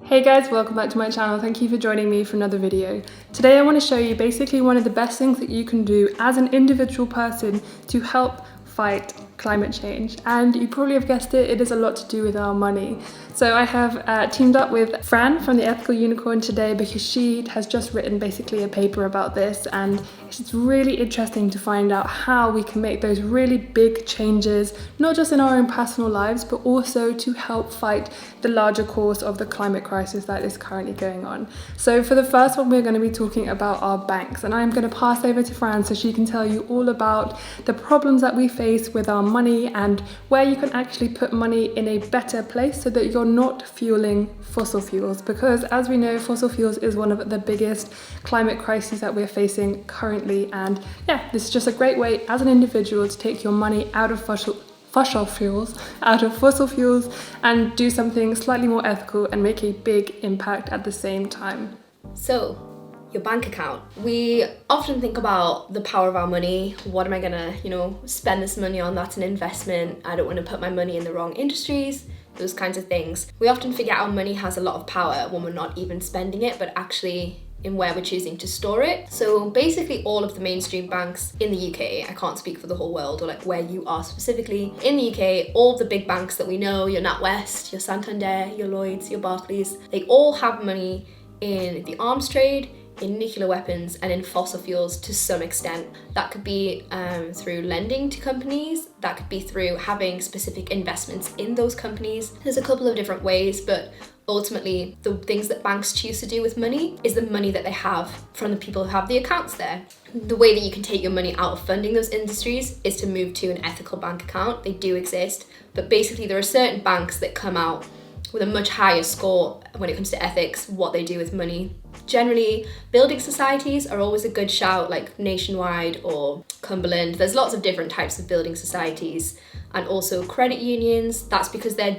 Hey guys, welcome back to my channel. Thank you for joining me for another video. Today I want to show you basically one of the best things that you can do as an individual person to help fight climate change. And you probably have guessed it, it is a lot to do with our money. So I have teamed up with Fran from the Ethical Unicorn today because she has just written basically a paper about this, and it's really interesting to find out how we can make those really big changes, not just in our own personal lives, but also to help fight the larger cause of the climate crisis that is currently going on. So for the first one, we're going to be talking about our banks, and I'm going to pass over to Fran so she can tell you all about the problems that we face with our money and where you can actually put money in a better place so that you're not fueling fossil fuels, because as we know, fossil fuels is one of the biggest climate crises that we're facing currently. And yeah, this is just a great way as an individual to take your money out of fossil fuels and do something slightly more ethical and make a big impact at the same time. So, your bank account. We often think about the power of our money. What am I gonna, spend this money on? That's an investment. I don't want to put my money in the wrong industries, those kinds of things. We often forget our money has a lot of power when we're not even spending it, but actually in where we're choosing to store it. So basically all of the mainstream banks in the UK, I can't speak for the whole world or like where you are specifically, in the UK, all of the big banks that we know, your NatWest, your Santander, your Lloyds, your Barclays, they all have money in the arms trade, in nuclear weapons, and in fossil fuels to some extent. That could be through lending to companies, that could be through having specific investments in those companies. There's a couple of different ways, but ultimately the things that banks choose to do with money is the money that they have from the people who have the accounts there. The way that you can take your money out of funding those industries is to move to an ethical bank account. They do exist, but basically there are certain banks that come out with a much higher score when it comes to ethics, what they do with money. Generally, building societies are always a good shout, like Nationwide or Cumberland. There's lots of different types of building societies, and also credit unions. That's because they're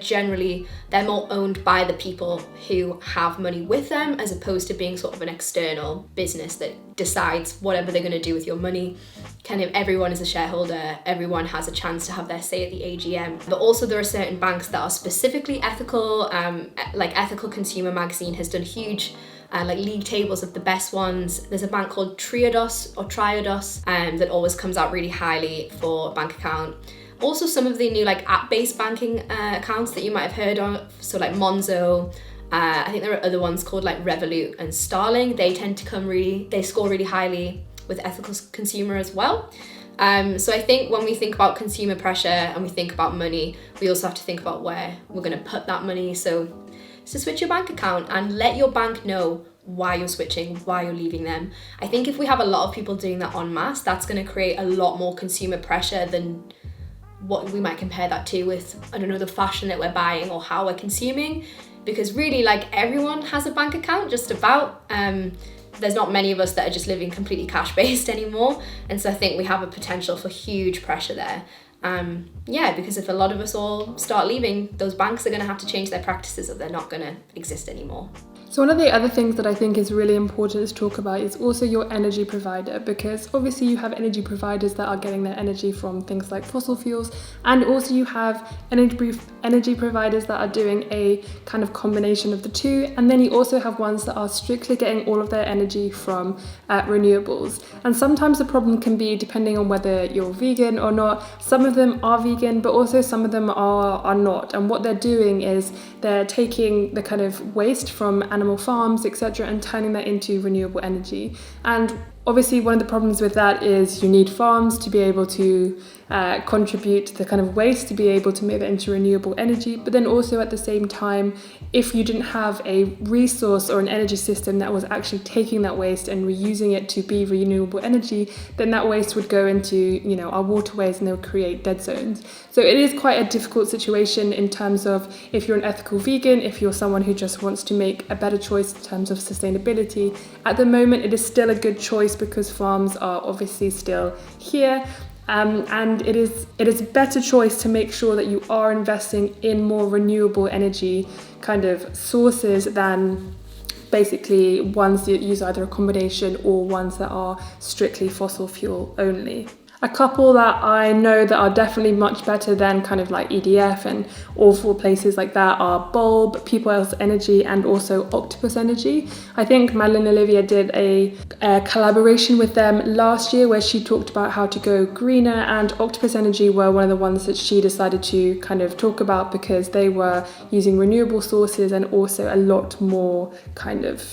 more owned by the people who have money with them, as opposed to being sort of an external business that decides whatever they're going to do with your money. Kind of everyone is a shareholder, everyone has a chance to have their say at the AGM. But also there are certain banks that are specifically ethical, like Ethical Consumer magazine has done huge league tables of the best ones. There's a bank called Triodos that always comes out really highly for a bank account. Also some of the new app-based banking accounts that you might have heard of, so like Monzo, I think there are other ones called like Revolut and Starling. They tend to they score really highly with Ethical Consumer as well. So I think when we think about consumer pressure and we think about money, we also have to think about where we're going to put that money. So switch your bank account and let your bank know why you're switching, why you're leaving them. I think if we have a lot of people doing that en masse, that's going to create a lot more consumer pressure than what we might compare that to with, the fashion that we're buying or how we're consuming. Because really, everyone has a bank account, just about. There's not many of us that are just living completely cash-based anymore. And so I think we have a potential for huge pressure there. Because if a lot of us all start leaving, those banks are going to have to change their practices, or they're not going to exist anymore. So one of the other things that I think is really important to talk about is also your energy provider, because obviously you have energy providers that are getting their energy from things like fossil fuels, and also you have energy providers that are doing a kind of combination of the two, and then you also have ones that are strictly getting all of their energy from renewables. And sometimes the problem can be, depending on whether you're vegan or not, some of them are vegan, but also some of them are not. And what they're doing is they're taking the kind of waste from animal farms, etc., and turning that into renewable energy. And obviously one of the problems with that is you need farms to be able to contribute the kind of waste to be able to make that into renewable energy. But then also at the same time, if you didn't have a resource or an energy system that was actually taking that waste and reusing it to be renewable energy, then that waste would go into our waterways and they would create dead zones. So it is quite a difficult situation in terms of if you're an ethical vegan, if you're someone who just wants to make a better choice in terms of sustainability. At the moment it is still a good choice because farms are obviously still here. And it is a better choice to make sure that you are investing in more renewable energy kind of sources than basically ones that use either a combination or ones that are strictly fossil fuel only. A couple that I know that are definitely much better than kind of like EDF and awful places like that are Bulb, People's Energy, and also Octopus Energy. I think Madeline Olivia did a collaboration with them last year where she talked about how to go greener, and Octopus Energy were one of the ones that she decided to kind of talk about because they were using renewable sources and also a lot more kind of,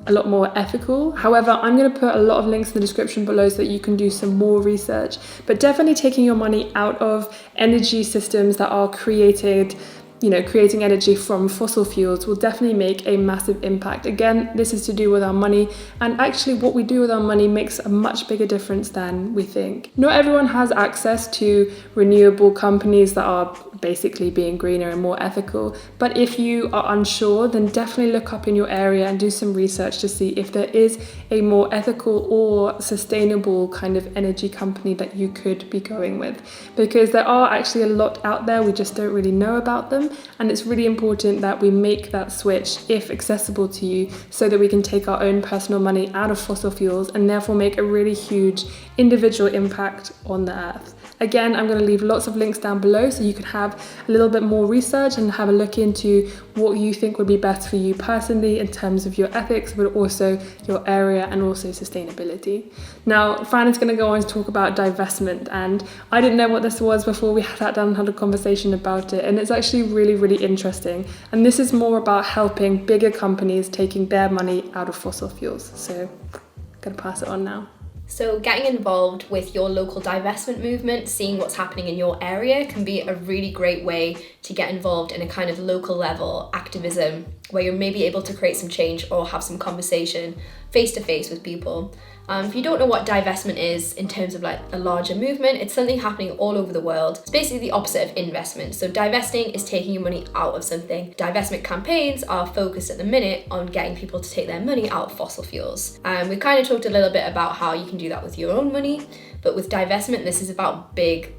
a lot more ethical. However, I'm going to put a lot of links in the description below so that you can do some more research, but definitely taking your money out of energy systems that are creating energy from fossil fuels will definitely make a massive impact. Again, this is to do with our money, and actually what we do with our money makes a much bigger difference than we think. Not everyone has access to renewable companies that are basically being greener and more ethical, but if you are unsure, then definitely look up in your area and do some research to see if there is a more ethical or sustainable kind of energy company that you could be going with, because there are actually a lot out there, we just don't really know about them. And it's really important that we make that switch, if accessible to you, so that we can take our own personal money out of fossil fuels and therefore make a really huge individual impact on the earth. Again, I'm going to leave lots of links down below so you can have a little bit more research and have a look into what you think would be best for you personally in terms of your ethics, but also your area and also sustainability. Now, Fran is going to go on to talk about divestment, and I didn't know what this was before we sat down and had a conversation about it, and it's actually really, really interesting. And this is more about helping bigger companies taking their money out of fossil fuels. So I'm going to pass it on now. So getting involved with your local divestment movement, seeing what's happening in your area can be a really great way to get involved in a kind of local level activism where you're maybe able to create some change or have some conversation face to face with people. If you don't know what divestment is in terms of like a larger movement, it's something happening all over the world. It's basically the opposite of investment. So divesting is taking your money out of something. Divestment campaigns are focused at the minute on getting people to take their money out of fossil fuels. We kind of talked a little bit about how you can do that with your own money, but with divestment, this is about big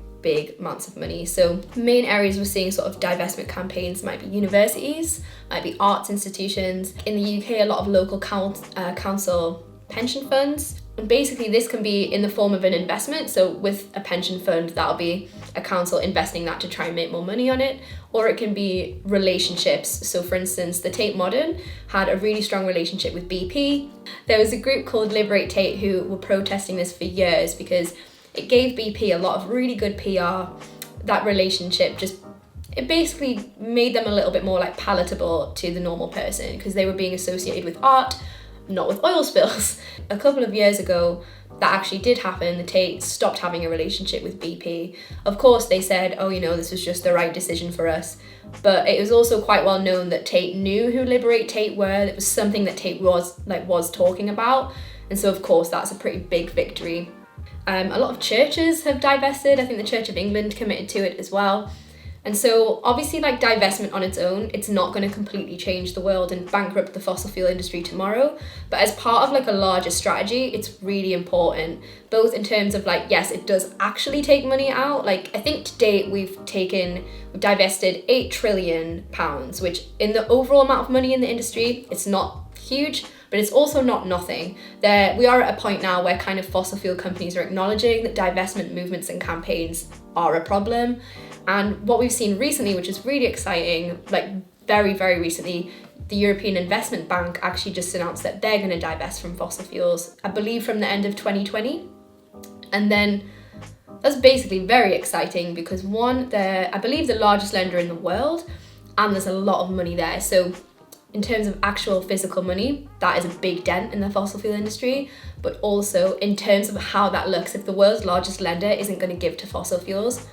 amounts of money. So main areas we're seeing sort of divestment campaigns might be universities, might be arts institutions. In the UK, a lot of local council pension funds. And basically this can be in the form of an investment. So with a pension fund, that'll be a council investing that to try and make more money on it. Or it can be relationships. So for instance, the Tate Modern had a really strong relationship with BP. There was a group called Liberate Tate who were protesting this for years because it gave BP a lot of really good PR. That relationship it basically made them a little bit more like palatable to the normal person because they were being associated with art, not with oil spills. A couple of years ago, that actually did happen. The Tate stopped having a relationship with BP. Of course, they said, this was just the right decision for us. But it was also quite well known that Tate knew who Liberate Tate were. It was something that Tate was talking about. And so, of course, that's a pretty big victory. A lot of churches have divested. I think the Church of England committed to it as well. And so obviously like divestment on its own, it's not going to completely change the world and bankrupt the fossil fuel industry tomorrow. But as part of like a larger strategy, it's really important, both in terms of like, yes, it does actually take money out. Like I think to date we've divested £8 trillion, which in the overall amount of money in the industry, it's not huge, but it's also not nothing. We are at a point now where kind of fossil fuel companies are acknowledging that divestment movements and campaigns are a problem. And what we've seen recently, which is really exciting, like very, very recently, the European Investment Bank actually just announced that they're going to divest from fossil fuels, I believe from the end of 2020. And then that's basically very exciting because one, they're, I believe, the largest lender in the world, and there's a lot of money there. So in terms of actual physical money, that is a big dent in the fossil fuel industry, but also in terms of how that looks, if the world's largest lender isn't going to give to fossil fuels,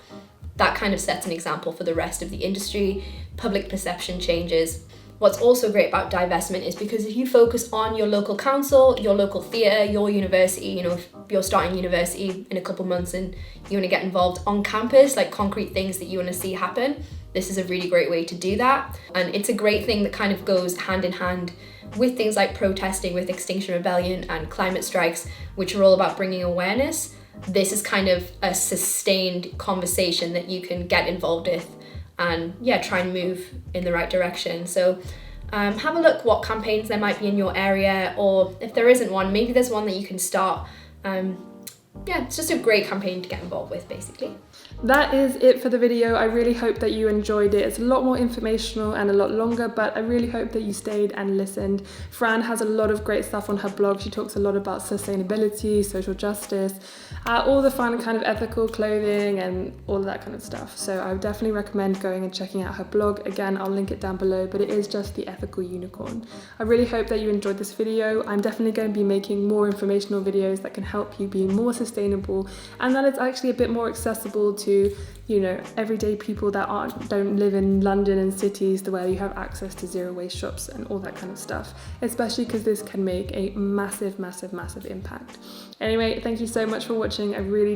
that kind of sets an example for the rest of the industry. Public perception changes. What's also great about divestment is because if you focus on your local council, your local theatre, your university, if you're starting university in a couple months and you want to get involved on campus, like concrete things that you want to see happen, this is a really great way to do that. And it's a great thing that kind of goes hand in hand with things like protesting, with Extinction Rebellion and climate strikes, which are all about bringing awareness. This is kind of a sustained conversation that you can get involved with and try and move in the right direction. So have a look what campaigns there might be in your area, or if there isn't one, maybe there's one that you can start. yeah, it's just a great campaign to get involved with, basically. That is it for the video. I really hope that you enjoyed it. It's a lot more informational and a lot longer, but I really hope that you stayed and listened. Fran has a lot of great stuff on her blog. She talks a lot about sustainability, social justice, all the fun kind of ethical clothing and all of that kind of stuff. So I would definitely recommend going and checking out her blog. Again, I'll link it down below, but it is just The Ethical Unicorn. I really hope that you enjoyed this video. I'm definitely going to be making more informational videos that can help you be more sustainable, and that it's actually a bit more accessible to, you know, everyday people that don't live in London and cities where you have access to zero waste shops and all that kind of stuff, especially because this can make a massive impact. Anyway, thank you so much for watching. I really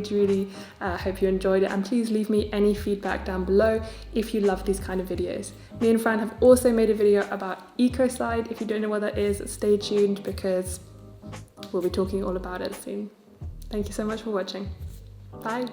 hope you enjoyed it, and please leave me any feedback down below if you love these kind of videos. Me and Fran have also made a video about ecocide. If you don't know what that is, stay tuned because we'll be talking all about it soon. Thank you so much for watching. Bye.